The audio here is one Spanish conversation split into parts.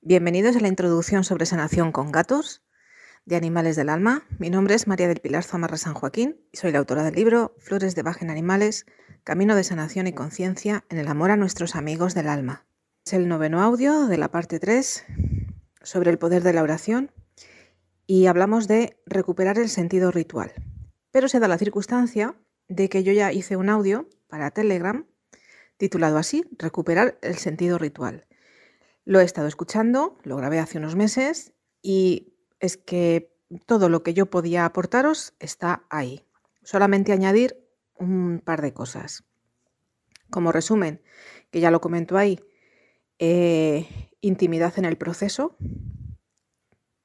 Bienvenidos a la introducción sobre sanación con gatos de Animales del Alma. Mi nombre es María del Pilar Zamarra San Joaquín y soy la autora del libro Flores de Bach en Animales, Camino de Sanación y Conciencia en el Amor a Nuestros Amigos del Alma. Es el 9º audio de la parte 3 sobre el poder de la oración y hablamos de recuperar el sentido ritual. Pero se da la circunstancia de que yo ya hice un audio para Telegram titulado así, Recuperar el sentido ritual. Lo he estado escuchando, lo grabé hace unos meses y es que todo lo que yo podía aportaros está ahí. Solamente añadir un par de cosas. Como resumen, que ya lo comento ahí, intimidad en el proceso,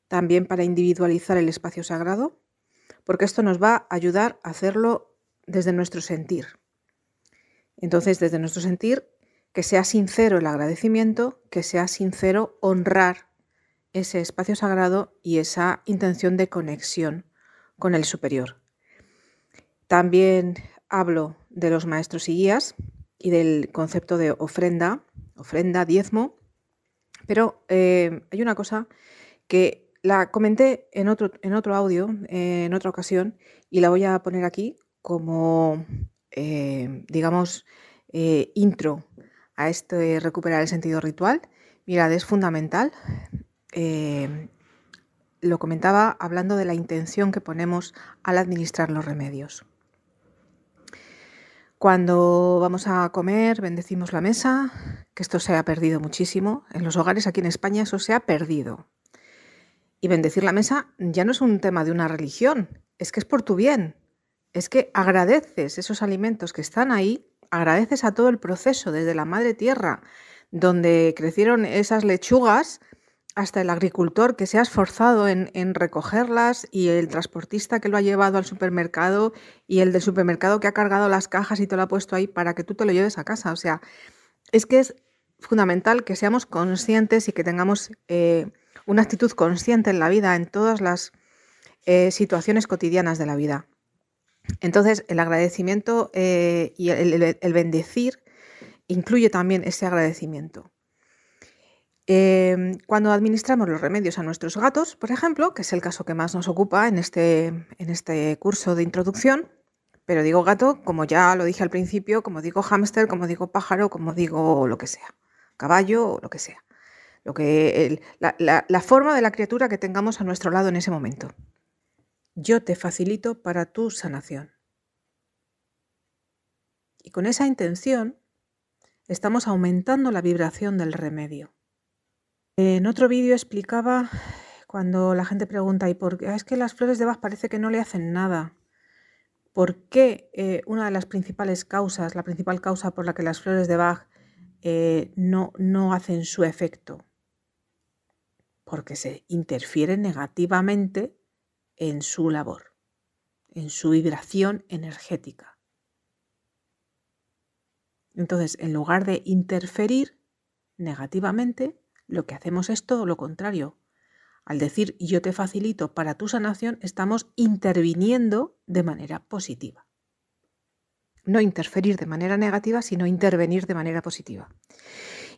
también para individualizar el espacio sagrado, porque esto nos va a ayudar a hacerlo desde nuestro sentir. Entonces, desde nuestro sentir, que sea sincero el agradecimiento, que sea sincero honrar ese espacio sagrado y esa intención de conexión con el superior. También hablo de los maestros y guías y del concepto de ofrenda, diezmo, pero hay una cosa que la comenté en otro audio, en otra ocasión, y la voy a poner aquí como, intro a este recuperar el sentido ritual. Mirad, es fundamental. Lo comentaba hablando de la intención que ponemos al administrar los remedios. Cuando vamos a comer, bendecimos la mesa, que esto se ha perdido muchísimo. En los hogares aquí en España eso se ha perdido. Y bendecir la mesa ya no es un tema de una religión, es que es por tu bien. Es que agradeces esos alimentos que están ahí, agradeces a todo el proceso, desde la madre tierra, donde crecieron esas lechugas, hasta el agricultor que se ha esforzado en recogerlas y el transportista que lo ha llevado al supermercado y el del supermercado que ha cargado las cajas y te lo ha puesto ahí para que tú te lo lleves a casa. O sea, es que es fundamental que seamos conscientes y que tengamos una actitud consciente en la vida, en todas las situaciones cotidianas de la vida. Entonces, el agradecimiento y el bendecir incluye también ese agradecimiento. Cuando administramos los remedios a nuestros gatos, por ejemplo, que es el caso que más nos ocupa en este curso de introducción, pero digo gato, como ya lo dije al principio, como digo hámster, como digo pájaro, como digo lo que sea, caballo o lo que sea. La forma de la criatura que tengamos a nuestro lado en ese momento. Yo te facilito para tu sanación. Y con esa intención estamos aumentando la vibración del remedio. En otro vídeo explicaba, cuando la gente pregunta, ¿y por qué? Es que las flores de Bach parece que no le hacen nada. ¿Por qué una de las principales causas, la principal causa por la que las flores de Bach no hacen su efecto? Porque se interfiere negativamente en su labor, en su vibración energética. Entonces, en lugar de interferir negativamente, lo que hacemos es todo lo contrario. Al decir yo te facilito para tu sanación, estamos interviniendo de manera positiva. No interferir de manera negativa, sino intervenir de manera positiva.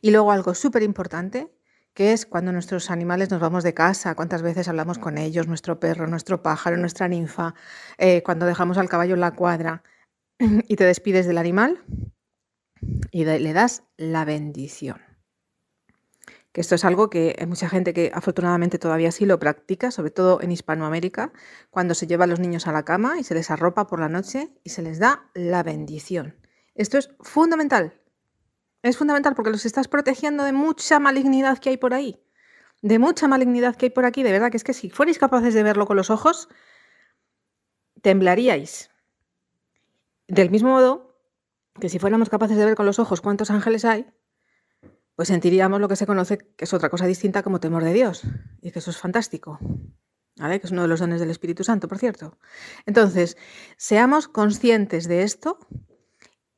Y luego algo súper importante, que es cuando nuestros animales nos vamos de casa, cuántas veces hablamos con ellos, nuestro perro, nuestro pájaro, nuestra ninfa, cuando dejamos al caballo en la cuadra y te despides del animal y le das la bendición. Que esto es algo que hay mucha gente que afortunadamente todavía sí lo practica, sobre todo en Hispanoamérica, cuando se lleva a los niños a la cama y se les arropa por la noche y se les da la bendición. Esto es fundamental. Es fundamental porque los estás protegiendo de mucha malignidad que hay por ahí. De mucha malignidad que hay por aquí. De verdad que es que si fuerais capaces de verlo con los ojos, temblaríais. Del mismo modo que si fuéramos capaces de ver con los ojos cuántos ángeles hay, pues sentiríamos lo que se conoce, que es otra cosa distinta, como temor de Dios. Y que eso es fantástico, ¿vale? Que es uno de los dones del Espíritu Santo, por cierto. Entonces, seamos conscientes de esto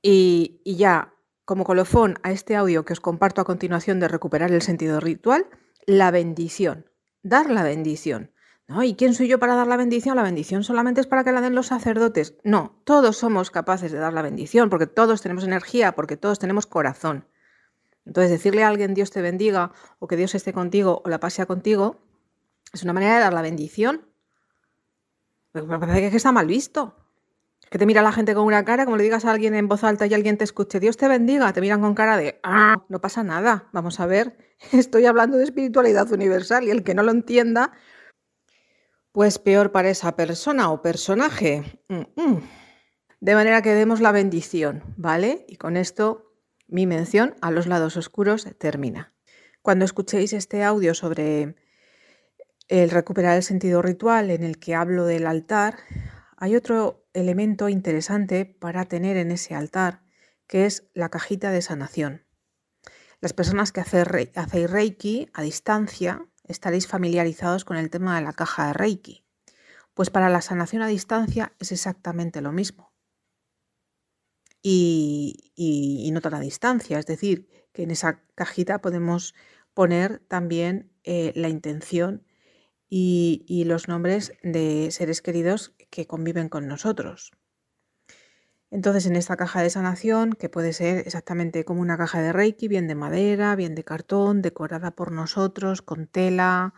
y ya, como colofón a este audio que os comparto a continuación de recuperar el sentido ritual, la bendición. Dar la bendición. ¿No? ¿Y quién soy yo para dar la bendición? La bendición solamente es para que la den los sacerdotes. No, todos somos capaces de dar la bendición, porque todos tenemos energía, porque todos tenemos corazón. Entonces, decirle a alguien Dios te bendiga o que Dios esté contigo o la paz sea contigo es una manera de dar la bendición. Pero me parece que está mal visto. Es que te mira la gente con una cara, como le digas a alguien en voz alta y alguien te escuche, Dios te bendiga, te miran con cara de, no pasa nada, vamos a ver, estoy hablando de espiritualidad universal y el que no lo entienda, pues peor para esa persona o personaje. De manera que demos la bendición, ¿vale? Y con esto mi mención a los lados oscuros termina. Cuando escuchéis este audio sobre el recuperar el sentido ritual en el que hablo del altar, hay otro elemento interesante para tener en ese altar, que es la cajita de sanación. Las personas que hacéis Reiki a distancia estaréis familiarizados con el tema de la caja de Reiki. Pues para la sanación a distancia es exactamente lo mismo. Y no tan a distancia, es decir, que en esa cajita podemos poner también la intención y los nombres de seres queridos que conviven con nosotros. Entonces, en esta caja de sanación, que puede ser exactamente como una caja de Reiki, bien de madera, bien de cartón, decorada por nosotros, con tela,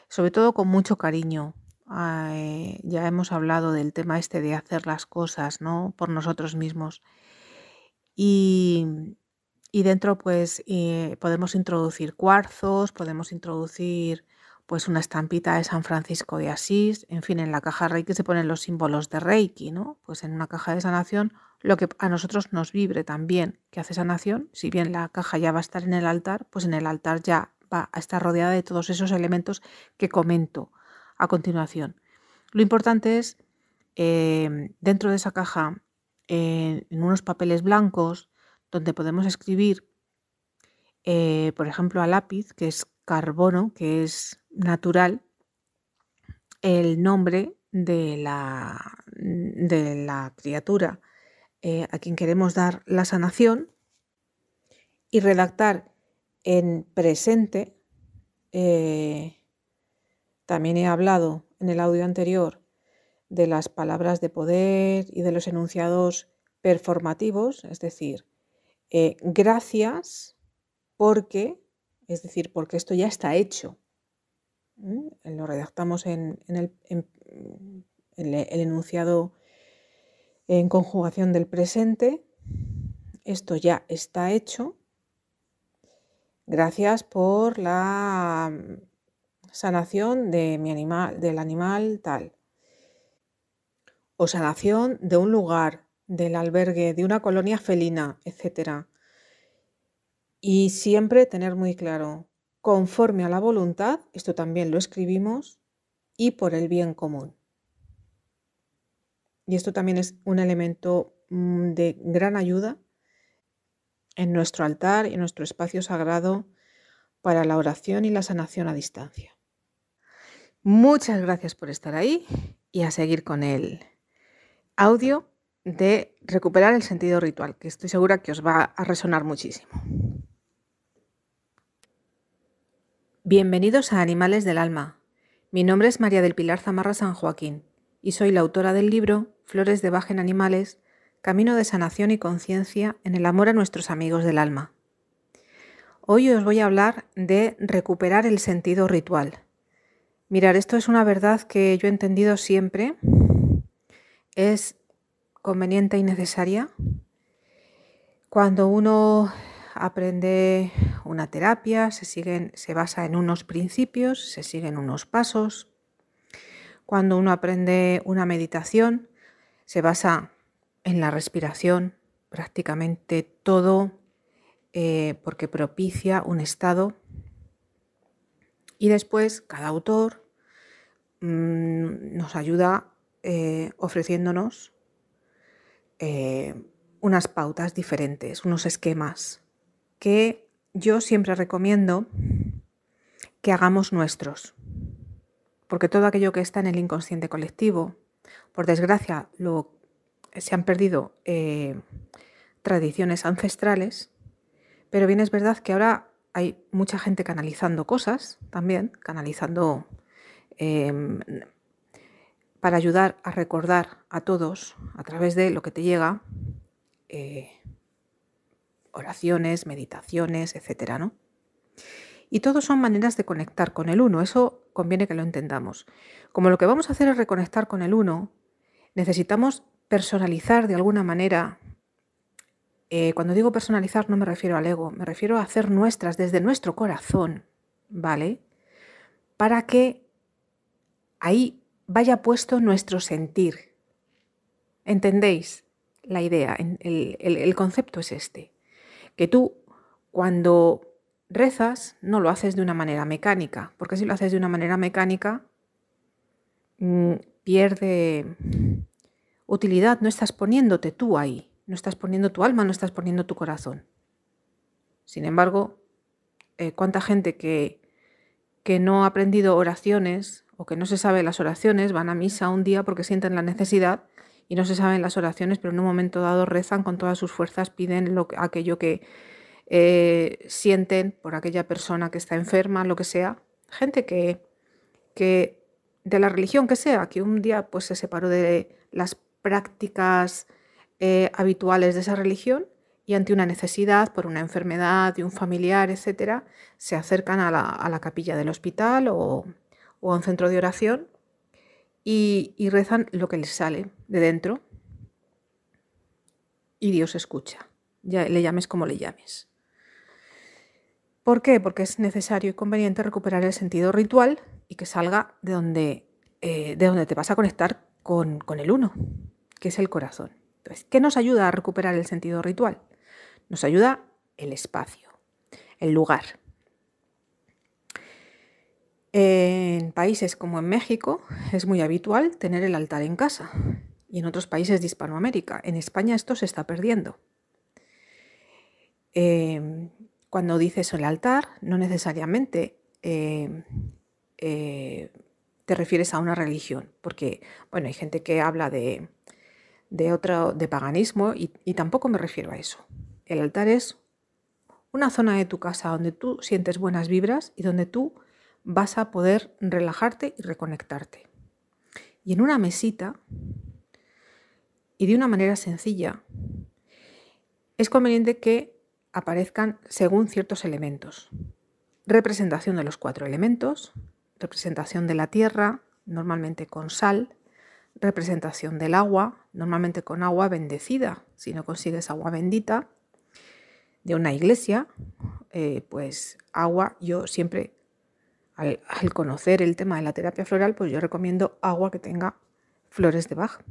sobre todo con mucho cariño. Ya hemos hablado del tema este de hacer las cosas, ¿no?, por nosotros mismos. Y dentro pues podemos introducir cuarzos, podemos introducir pues una estampita de San Francisco de Asís, en fin, en la caja Reiki se ponen los símbolos de Reiki, ¿no? Pues en una caja de sanación lo que a nosotros nos vibre también, que hace sanación, si bien la caja ya va a estar en el altar, pues en el altar ya va a estar rodeada de todos esos elementos que comento a continuación. Lo importante es, dentro de esa caja, en unos papeles blancos, donde podemos escribir, por ejemplo, a lápiz, que es carbono, que es natural, el nombre de la criatura a quien queremos dar la sanación, y redactar en presente. También he hablado en el audio anterior de las palabras de poder y de los enunciados performativos, es decir, gracias porque, es decir, porque esto ya está hecho. Lo redactamos en el enunciado en conjugación del presente. Esto ya está hecho. Gracias por la sanación de mi animal, del animal tal. O sanación de un lugar, del albergue, de una colonia felina, etc. Y siempre tener muy claro, conforme a la voluntad, esto también lo escribimos, y por el bien común. Y esto también es un elemento de gran ayuda en nuestro altar y en nuestro espacio sagrado para la oración y la sanación a distancia. Muchas gracias por estar ahí y a seguir con el audio de recuperar el sentido ritual, que estoy segura que os va a resonar muchísimo. Bienvenidos a Animales del Alma. Mi nombre es María del Pilar Zamarra San Joaquín y soy la autora del libro Flores de Bach en Animales, Camino de Sanación y Conciencia en el Amor a Nuestros Amigos del Alma. Hoy os voy a hablar de recuperar el sentido ritual. Mirad, esto es una verdad que yo he entendido siempre, es conveniente y necesaria. Cuando uno aprende una terapia, se basa en unos principios, se siguen unos pasos. Cuando uno aprende una meditación, se basa en la respiración, prácticamente todo, porque propicia un estado. Y después cada autor nos ayuda ofreciéndonos unas pautas diferentes, unos esquemas que yo siempre recomiendo que hagamos nuestros, porque todo aquello que está en el inconsciente colectivo, por desgracia, se han perdido tradiciones ancestrales, pero bien es verdad que ahora hay mucha gente canalizando cosas también, canalizando para ayudar a recordar a todos a través de lo que te llega, oraciones, meditaciones, etcétera, ¿no? Y todo son maneras de conectar con el uno, eso conviene que lo entendamos. Como lo que vamos a hacer es reconectar con el uno, necesitamos personalizar de alguna manera. Cuando digo personalizar no me refiero al ego, me refiero a hacer nuestras desde nuestro corazón, ¿vale? Para que ahí vaya puesto nuestro sentir. ¿Entendéis la idea? El concepto es este, que tú cuando rezas no lo haces de una manera mecánica, porque si lo haces de una manera mecánica pierde utilidad, no estás poniéndote tú ahí, no estás poniendo tu alma, no estás poniendo tu corazón. Sin embargo, ¿cuánta gente que no ha aprendido oraciones o que no se sabe las oraciones van a misa un día porque sienten la necesidad y no se saben las oraciones, pero en un momento dado rezan con todas sus fuerzas, piden aquello que sienten por aquella persona que está enferma, lo que sea? Gente que de la religión que sea, que un día pues se separó de las prácticas habituales de esa religión y ante una necesidad por una enfermedad de un familiar, etcétera, se acercan a la capilla del hospital o a un centro de oración y rezan lo que les sale de dentro y Dios escucha, ya le llames como le llames. ¿Por qué? Porque es necesario y conveniente recuperar el sentido ritual y que salga de donde te vas a conectar con el uno, que es el corazón. Entonces, ¿qué nos ayuda a recuperar el sentido ritual? Nos ayuda el espacio, el lugar. En países como en México es muy habitual tener el altar en casa y en otros países de Hispanoamérica. En España esto se está perdiendo. Cuando dices el altar, no necesariamente te refieres a una religión, porque bueno, hay gente que habla de paganismo y tampoco me refiero a eso. El altar es una zona de tu casa donde tú sientes buenas vibras y donde tú vas a poder relajarte y reconectarte. Y en una mesita, y de una manera sencilla, es conveniente que aparezcan según ciertos elementos. Representación de los 4 elementos, representación de la tierra, normalmente con sal, representación del agua, normalmente con agua bendecida, si no consigues agua bendita, de una iglesia, pues agua, yo siempre, al conocer el tema de la terapia floral, pues yo recomiendo agua que tenga flores de Bach.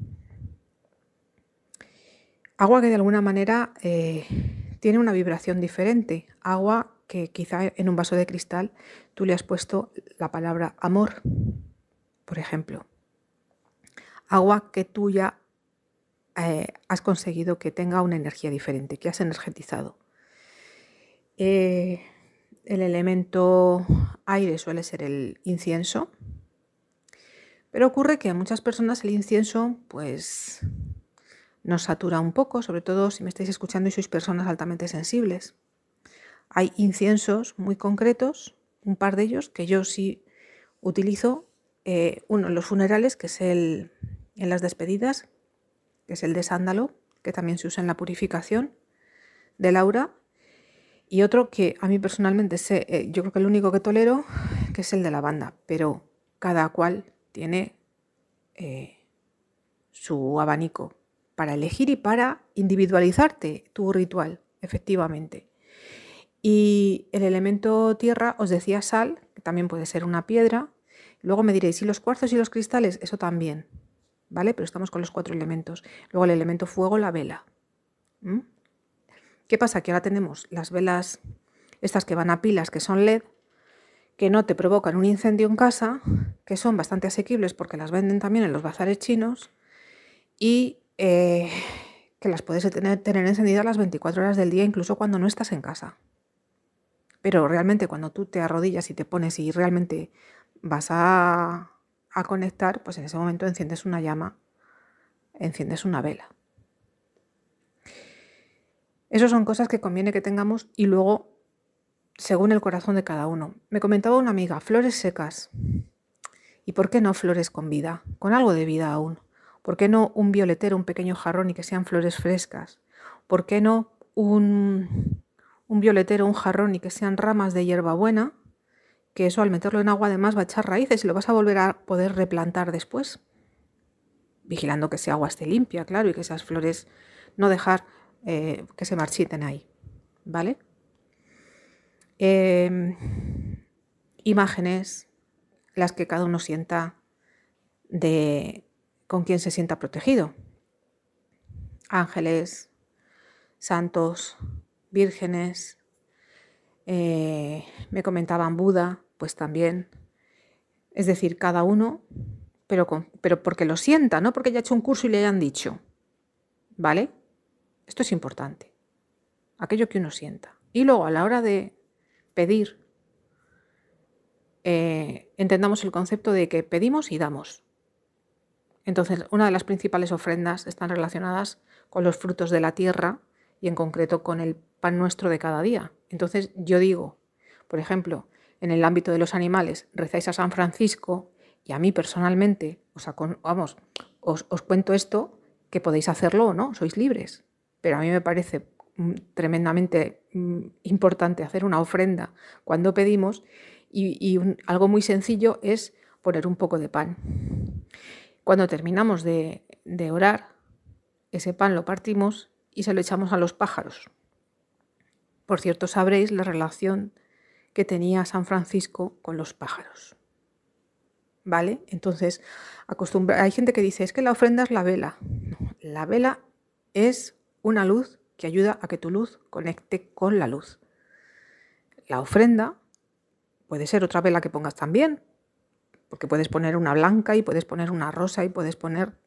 Agua que de alguna manera tiene una vibración diferente, agua que quizá en un vaso de cristal tú le has puesto la palabra amor, por ejemplo. Agua que tú ya has conseguido que tenga una energía diferente, que has energetizado. El elemento aire suele ser el incienso, pero ocurre que a muchas personas el incienso pues nos satura un poco, sobre todo si me estáis escuchando y sois personas altamente sensibles. Hay inciensos muy concretos, un par de ellos que yo sí utilizo, uno en los funerales, que es en las despedidas, que es el de sándalo, que también se usa en la purificación del aura, y otro que a mí personalmente yo creo que el único que tolero, que es el de lavanda, pero cada cual tiene su abanico para elegir y para individualizarte tu ritual, efectivamente. Y el elemento tierra, os decía sal, que también puede ser una piedra. Luego me diréis, ¿y los cuarzos y los cristales? Eso también, ¿vale? Pero estamos con los 4 elementos. Luego el elemento fuego, la vela. ¿Qué pasa? Que ahora tenemos las velas, estas que van a pilas, que son LED, que no te provocan un incendio en casa, que son bastante asequibles porque las venden también en los bazares chinos y que las puedes tener encendidas las 24 horas del día, incluso cuando no estás en casa. Pero realmente cuando tú te arrodillas y te pones y realmente vas a conectar, pues en ese momento enciendes una llama, enciendes una vela. Esas son cosas que conviene que tengamos y luego, según el corazón de cada uno. Me comentaba una amiga, flores secas. ¿Y por qué no flores con vida? Con algo de vida aún. ¿Por qué no un violetero, un pequeño jarrón y que sean flores frescas? ¿Por qué no un violetero, un jarrón y que sean ramas de hierbabuena, que eso al meterlo en agua además va a echar raíces y lo vas a volver a poder replantar después, vigilando que esa agua esté limpia, claro, y que esas flores no dejar que se marchiten ahí, ¿vale? Imágenes, las que cada uno sienta con quien se sienta protegido. Ángeles, santos, vírgenes, me comentaban Buda, pues también. Es decir, cada uno, pero porque lo sienta, no porque haya hecho un curso y le hayan dicho. ¿Vale? Esto es importante. Aquello que uno sienta. Y luego a la hora de pedir, entendamos el concepto de que pedimos y damos. Entonces, una de las principales ofrendas están relacionadas con los frutos de la tierra y en concreto con el pan nuestro de cada día. Entonces, yo digo, por ejemplo, en el ámbito de los animales, rezáis a San Francisco y a mí personalmente, os cuento esto, que podéis hacerlo o no, sois libres. Pero a mí me parece tremendamente importante hacer una ofrenda cuando pedimos y algo muy sencillo es poner un poco de pan. Cuando terminamos de orar, ese pan lo partimos y se lo echamos a los pájaros. Por cierto, sabréis la relación que tenía San Francisco con los pájaros. ¿Vale? Entonces, hay gente que dice, es que la ofrenda es la vela. No, la vela es una luz que ayuda a que tu luz conecte con la luz. La ofrenda puede ser otra vela que pongas también, porque puedes poner una blanca y puedes poner una rosa y puedes poner...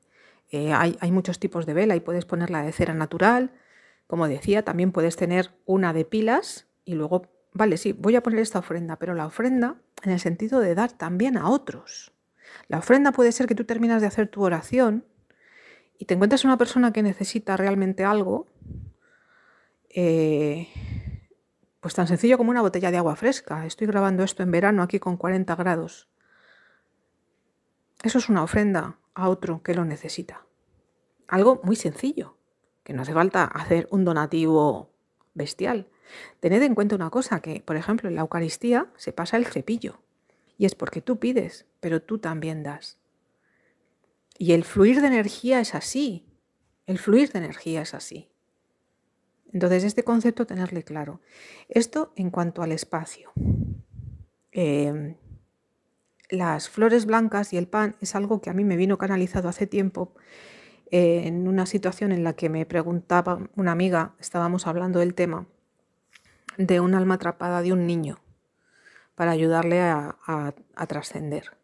hay muchos tipos de vela y puedes ponerla de cera natural. Como decía, también puedes tener una de pilas y luego, vale, sí, voy a poner esta ofrenda, pero la ofrenda en el sentido de dar también a otros. La ofrenda puede ser que tú terminas de hacer tu oración y te encuentras una persona que necesita realmente algo, pues tan sencillo como una botella de agua fresca. Estoy grabando esto en verano aquí con 40 grados. Eso es una ofrenda a otro que lo necesita. Algo muy sencillo, que no hace falta hacer un donativo bestial. Tened en cuenta una cosa, que por ejemplo en la Eucaristía se pasa el cepillo. Y es porque tú pides, pero tú también das. Y el fluir de energía es así. El fluir de energía es así. Entonces este concepto tenerle claro. Esto en cuanto al espacio. Las flores blancas y el pan es algo que a mí me vino canalizado hace tiempo en una situación en la que me preguntaba una amiga, estábamos hablando del tema de un alma atrapada de un niño para ayudarle a trascender.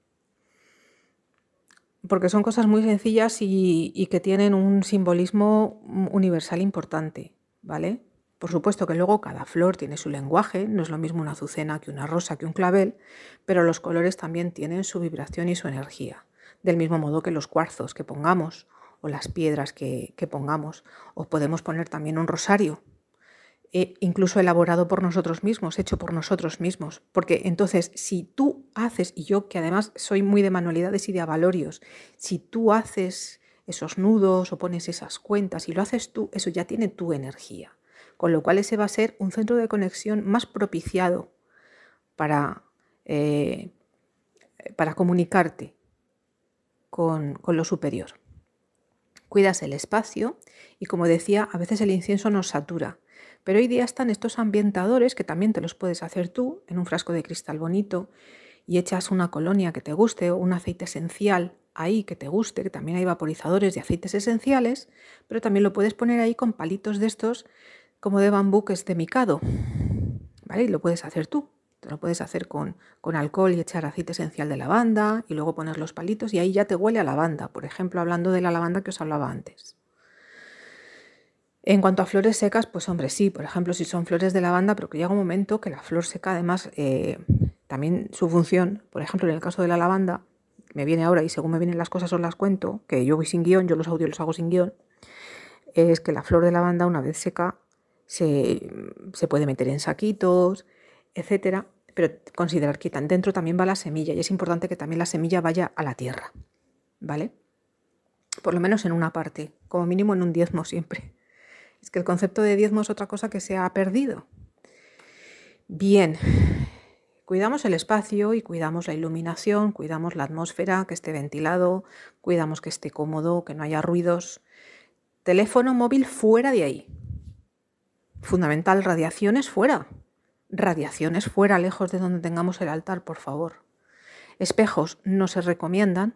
Porque son cosas muy sencillas y que tienen un simbolismo universal importante, ¿vale? Por supuesto que luego cada flor tiene su lenguaje, no es lo mismo una azucena que una rosa que un clavel, pero los colores también tienen su vibración y su energía, del mismo modo que los cuarzos que pongamos o las piedras que pongamos, o podemos poner también un rosario, incluso elaborado por nosotros mismos, hecho por nosotros mismos, porque entonces si tú haces, y yo que además soy muy de manualidades y de abalorios, si tú haces esos nudos o pones esas cuentas y lo haces tú, eso ya tiene tu energía. Con lo cual ese va a ser un centro de conexión más propiciado para comunicarte con lo superior. Cuidas el espacio y, como decía, a veces el incienso nos satura. Pero hoy día están estos ambientadores que también te los puedes hacer tú en un frasco de cristal bonito y echas una colonia que te guste o un aceite esencial ahí que te guste, que también hay vaporizadores de aceites esenciales, pero también lo puedes poner ahí con palitos de estos como de bambú que es de micado, ¿vale? Y lo puedes hacer tú. Te lo puedes hacer con alcohol y echar aceite esencial de lavanda y luego poner los palitos y ahí ya te huele a lavanda, por ejemplo, hablando de la lavanda que os hablaba antes. En cuanto a flores secas, pues hombre, sí, por ejemplo, si son flores de lavanda, pero que llega un momento que la flor seca, además, también su función, por ejemplo, en el caso de la lavanda, me viene ahora y según me vienen las cosas os las cuento, que yo voy sin guión, yo los audios los hago sin guión, es que la flor de lavanda, una vez seca, se puede meter en saquitos, etcétera, pero considerar que dentro también va la semilla y es importante que también la semilla vaya a la tierra, ¿vale? Por lo menos en una parte, como mínimo en un diezmo siempre. Es que el concepto de diezmo es otra cosa que se ha perdido. Bien, cuidamos el espacio y cuidamos la iluminación, cuidamos la atmósfera, que esté ventilado, cuidamos que esté cómodo, que no haya ruidos. Teléfono móvil fuera de ahí. Fundamental, radiaciones fuera. Radiaciones fuera, lejos de donde tengamos el altar, por favor. Espejos no se recomiendan.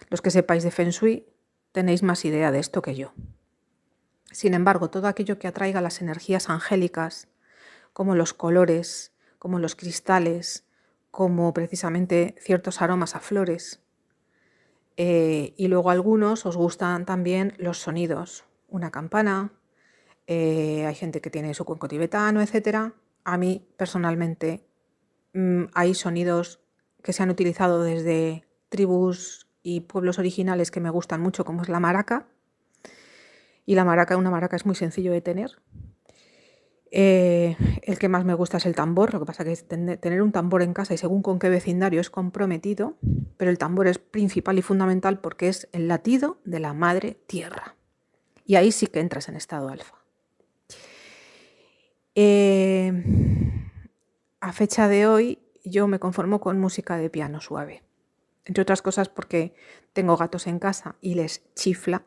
Los que sepáis de Feng Shui tenéis más idea de esto que yo. Sin embargo, todo aquello que atraiga las energías angélicas, como los colores, como los cristales, como precisamente ciertos aromas a flores, y luego algunos os gustan también los sonidos, una campana, hay gente que tiene su cuenco tibetano, etc. A mí personalmente hay sonidos que se han utilizado desde tribus y pueblos originales que me gustan mucho, como es la maraca. Y la maraca, una maraca es muy sencillo de tener. El que más me gusta es el tambor, lo que pasa que es tener un tambor en casa y según con qué vecindario es comprometido, pero el tambor es principal y fundamental porque es el latido de la madre tierra. Y ahí sí que entras en estado alfa. A fecha de hoy yo me conformo con música de piano suave, entre otras cosas porque tengo gatos en casa y les chifla,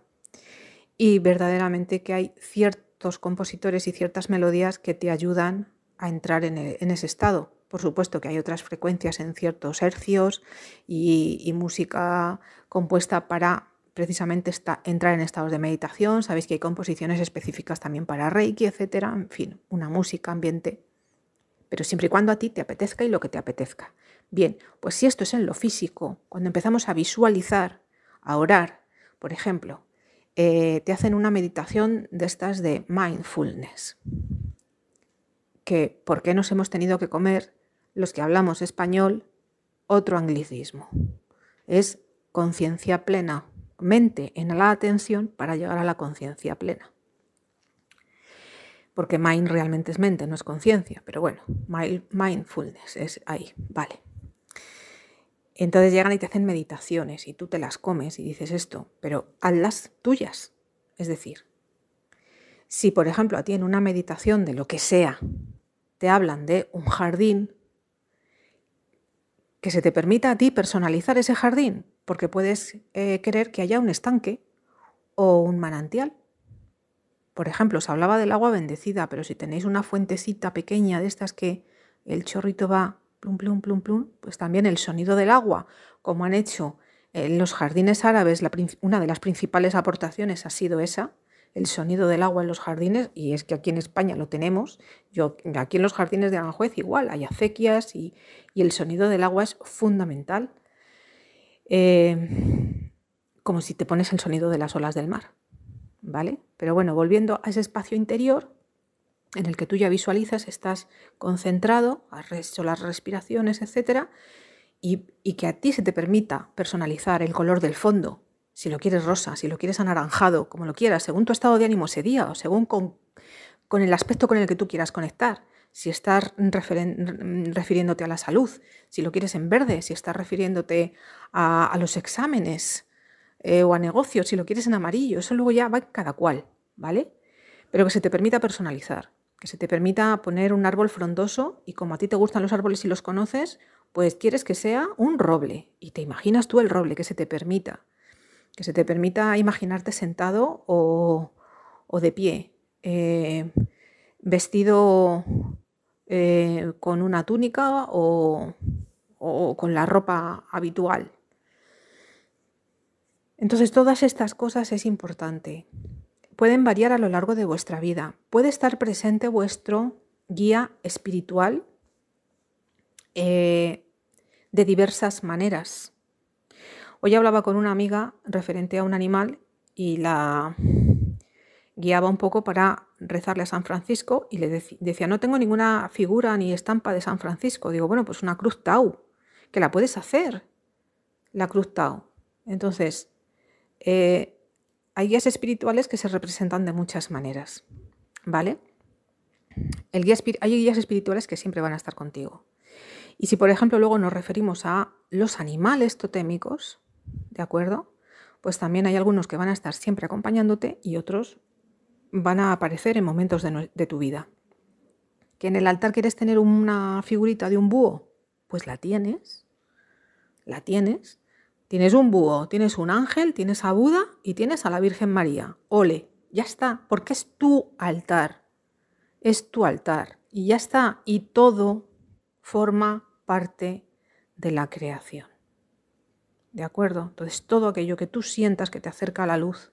y verdaderamente que hay ciertos compositores y ciertas melodías que te ayudan a entrar en ese estado. Por supuesto que hay otras frecuencias en ciertos hercios y música compuesta para precisamente entrar en estados de meditación. Sabéis que hay composiciones específicas también para Reiki, etcétera. En fin, una música, ambiente, pero siempre y cuando a ti te apetezca y lo que te apetezca. Bien, pues si esto es en lo físico, cuando empezamos a visualizar, a orar, por ejemplo, te hacen una meditación de estas de mindfulness, que ¿por qué nos hemos tenido que comer los que hablamos español otro anglicismo? Es conciencia plena, mente en la atención para llegar a la conciencia plena. Porque mind realmente es mente, no es conciencia, pero bueno, mindfulness es ahí, vale. Entonces llegan y te hacen meditaciones y tú te las comes y dices esto, pero hazlas tuyas. Es decir, si por ejemplo a ti en una meditación de lo que sea te hablan de un jardín, que se te permita a ti personalizar ese jardín, porque puedes querer que haya un estanque o un manantial. Por ejemplo, os hablaba del agua bendecida, pero si tenéis una fuentecita pequeña de estas que el chorrito va plum, plum, plum, plum, pues también el sonido del agua, como han hecho en los jardines árabes, una de las principales aportaciones ha sido esa, el sonido del agua en los jardines, y es que aquí en España lo tenemos. Aquí en los jardines de Aranjuez igual, hay acequias y el sonido del agua es fundamental, como si te pones el sonido de las olas del mar, ¿vale? Pero bueno, volviendo a ese espacio interior en el que tú ya visualizas, estás concentrado, has hecho las respiraciones, etcétera, y que a ti se te permita personalizar el color del fondo, si lo quieres rosa, si lo quieres anaranjado, como lo quieras, según tu estado de ánimo ese día o según con el aspecto con el que tú quieras conectar. Si estás refiriéndote a la salud, si lo quieres en verde, si estás refiriéndote a los exámenes o a negocios, si lo quieres en amarillo, eso luego ya va cada cual, ¿vale? Pero que se te permita personalizar, que se te permita poner un árbol frondoso y como a ti te gustan los árboles y los conoces, pues quieres que sea un roble y te imaginas tú el roble, que se te permita imaginarte sentado o de pie, vestido con una túnica o con la ropa habitual. Entonces, todas estas cosas es importante. Pueden variar a lo largo de vuestra vida. Puede estar presente vuestro guía espiritual de diversas maneras. Hoy hablaba con una amiga referente a un animal y la guiaba un poco para rezarle a San Francisco y le decía, no tengo ninguna figura ni estampa de San Francisco. Digo, bueno, pues una cruz Tau, que la puedes hacer, la cruz Tau. Entonces, hay guías espirituales que se representan de muchas maneras, ¿vale? Hay guías espirituales que siempre van a estar contigo. Y si, por ejemplo, luego nos referimos a los animales totémicos, ¿de acuerdo? Pues también hay algunos que van a estar siempre acompañándote y otros van a aparecer en momentos de tu vida. ¿Que en el altar quieres tener una figurita de un búho? Pues la tienes. La tienes. Tienes un búho, tienes un ángel, tienes a Buda y tienes a la Virgen María. Ole, ya está, porque es tu altar. Es tu altar. Y ya está. Y todo forma parte de la creación. ¿De acuerdo? Entonces, todo aquello que tú sientas que te acerca a la luz,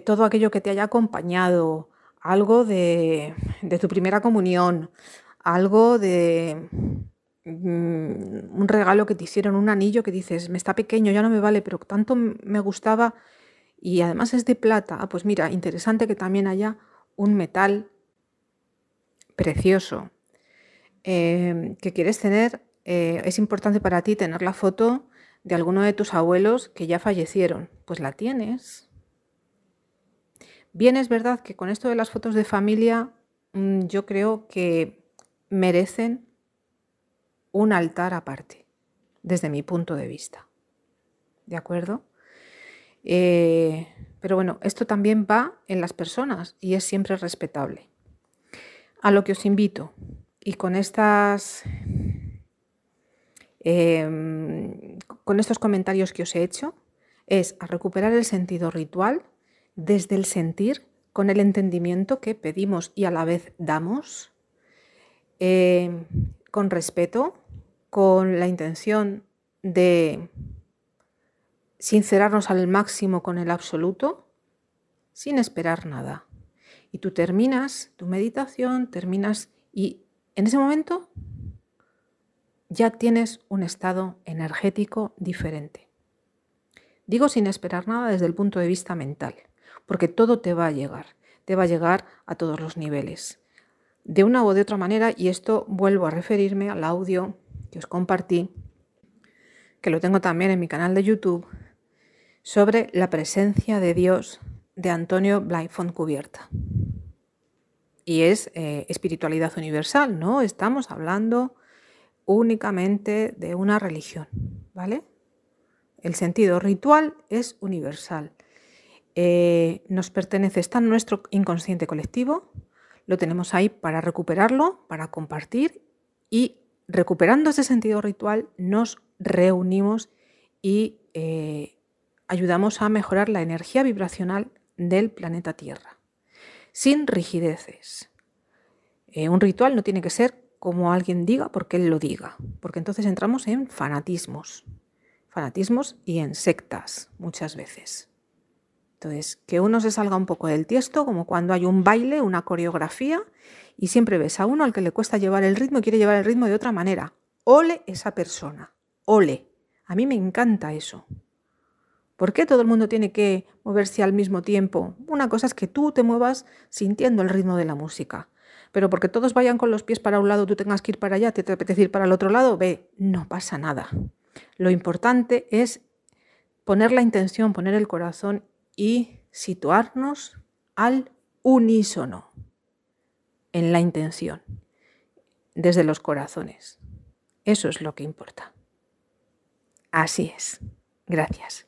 todo aquello que te haya acompañado, algo de tu primera comunión, algo de un regalo que te hicieron, un anillo que dices, me está pequeño, ya no me vale, pero tanto me gustaba y además es de plata. Pues mira, interesante que también haya un metal precioso que quieres tener. Es importante para ti tener la foto de alguno de tus abuelos que ya fallecieron. Pues la tienes. Bien, es verdad que con esto de las fotos de familia, yo creo que merecen un altar aparte, desde mi punto de vista. ¿De acuerdo? Pero bueno, esto también va en las personas y es siempre respetable. A lo que os invito, y con estos comentarios que os he hecho, es a recuperar el sentido ritual desde el sentir, con el entendimiento que pedimos y a la vez damos, con respeto, con la intención de sincerarnos al máximo con el absoluto, sin esperar nada. Y tú terminas tu meditación, y en ese momento ya tienes un estado energético diferente. Digo sin esperar nada desde el punto de vista mental, porque todo te va a llegar a todos los niveles. De una u de otra manera, y esto vuelvo a referirme al audio que os compartí, que lo tengo también en mi canal de YouTube, sobre la presencia de Dios de Antonio Blay Fontcubierta. Y es espiritualidad universal, no estamos hablando únicamente de una religión, ¿vale? El sentido ritual es universal. Nos pertenece, está en nuestro inconsciente colectivo, lo tenemos ahí para recuperarlo, para compartir, y recuperando ese sentido ritual nos reunimos y ayudamos a mejorar la energía vibracional del planeta Tierra, sin rigideces. Un ritual no tiene que ser como alguien diga porque él lo diga, porque entonces entramos en fanatismos y en sectas muchas veces. Entonces, que uno se salga un poco del tiesto, como cuando hay un baile, una coreografía, y siempre ves a uno al que le cuesta llevar el ritmo y quiere llevar el ritmo de otra manera. Ole esa persona, ole. A mí me encanta eso. ¿Por qué todo el mundo tiene que moverse al mismo tiempo? Una cosa es que tú te muevas sintiendo el ritmo de la música. Pero porque todos vayan con los pies para un lado, tú tengas que ir para allá, te apetece ir para el otro lado, ve, no pasa nada. Lo importante es poner la intención, poner el corazón y situarnos al unísono en la intención, desde los corazones. Eso es lo que importa. Así es. Gracias.